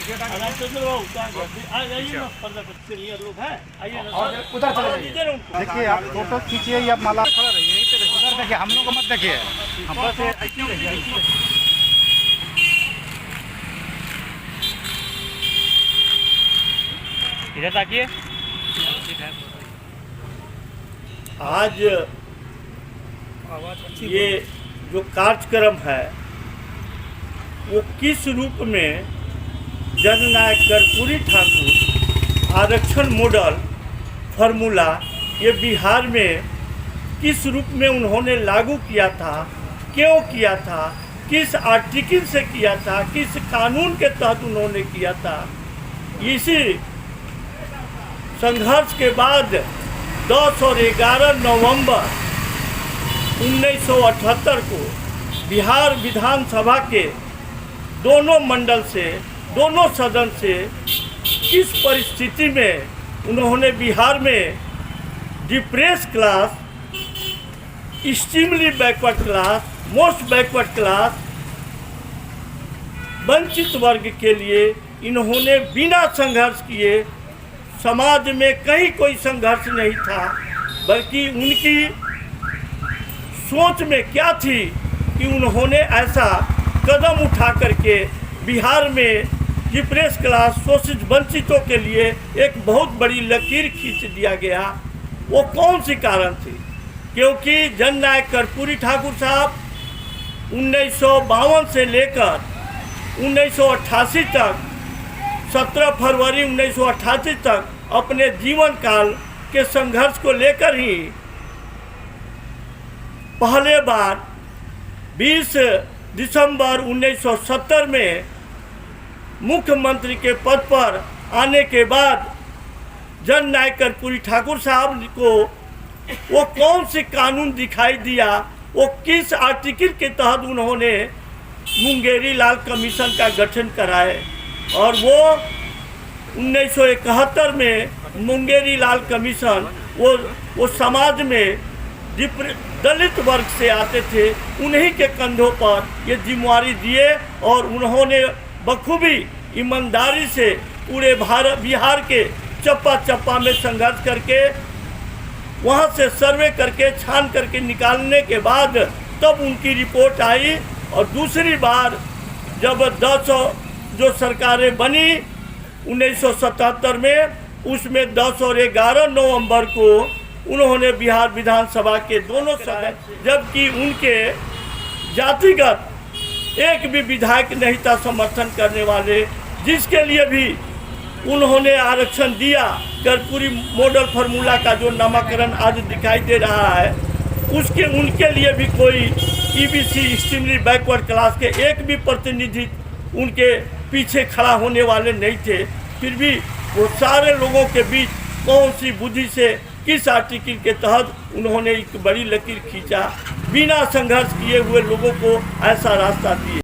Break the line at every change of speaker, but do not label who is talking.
उधर चले जाइए। देखिए आप फोटो खींचिए या माला खड़ा रहिए यहीं पे देखिए। उधर देखिए, हम लोग को मत देखिए, हम बस ऐसे ही रहिए। इधर ताकिए।
आज ये जो कार्यक्रम है वो किस रूप में जननायक कर्पूरी ठाकुर आरक्षण मॉडल फार्मूला ये बिहार में किस रूप में उन्होंने लागू किया था, क्यों किया था, किस आर्टिकल से किया था, किस कानून के तहत उन्होंने किया था। इसी संघर्ष के बाद 10 और 11 नवंबर 1978 को बिहार विधानसभा के दोनों मंडल से, दोनों सदन से किस परिस्थिति में उन्होंने बिहार में depress class, extremely backward class, most backward class, वंचित वर्ग के लिए इन्होंने बिना संघर्ष किए, समाज में कहीं कोई संघर्ष नहीं था, बल्कि उनकी सोच में क्या थी कि उन्होंने ऐसा कदम उठा करके बिहार में डिप्रेस क्लास, शोषित वंचितों के लिए एक बहुत बड़ी लकीर खींच दिया गया। वो कौन सी कारण थी? क्योंकि जननायक कर्पूरी ठाकुर साहब 1952 से लेकर 1988 तक, 17 फरवरी 1988 तक अपने जीवन काल के संघर्ष को लेकर ही पहले बार 20 दिसंबर 1970 में मुख्यमंत्री के पद पर आने के बाद जननायक कर्पूरी ठाकुर साहब को वो कौन सी कानून दिखाई दिया, वो किस आर्टिकल के तहत उन्होंने मुंगेरी लाल कमीशन का गठन कराए, और वो 1971 में मुंगेरी लाल कमीशन वो समाज में दलित वर्ग से आते थे, उन्हीं के कंधों पर ये जिम्मेवारी दिए और उन्होंने बखूबी ईमानदारी से पूरे बिहार के चप्पा चप्पा में संघर्ष करके वहाँ से सर्वे करके छान करके निकालने के बाद तब उनकी रिपोर्ट आई। और दूसरी बार जब 10 जो सरकारें बनी 1977 में, उसमें 10 और 11 नवंबर को उन्होंने बिहार विधानसभा के दोनों सदन, जबकि उनके जातिगत एक भी विधायक नहीं था समर्थन करने वाले, जिसके लिए भी उन्होंने आरक्षण दिया। कर्पूरी मॉडल फार्मूला का जो नामकरण आज दिखाई दे रहा है, उनके लिए भी कोई ईबीसी, एक्सट्रीमली बैकवर्ड क्लास के एक भी प्रतिनिधि उनके पीछे खड़ा होने वाले नहीं थे। फिर भी वो सारे लोगों के बीच कौन सी बुद्धि से, किस आर्टिकल के तहत उन्होंने एक बड़ी लकीर खींचा, बिना संघर्ष किए हुए लोगों को ऐसा रास्ता दिए।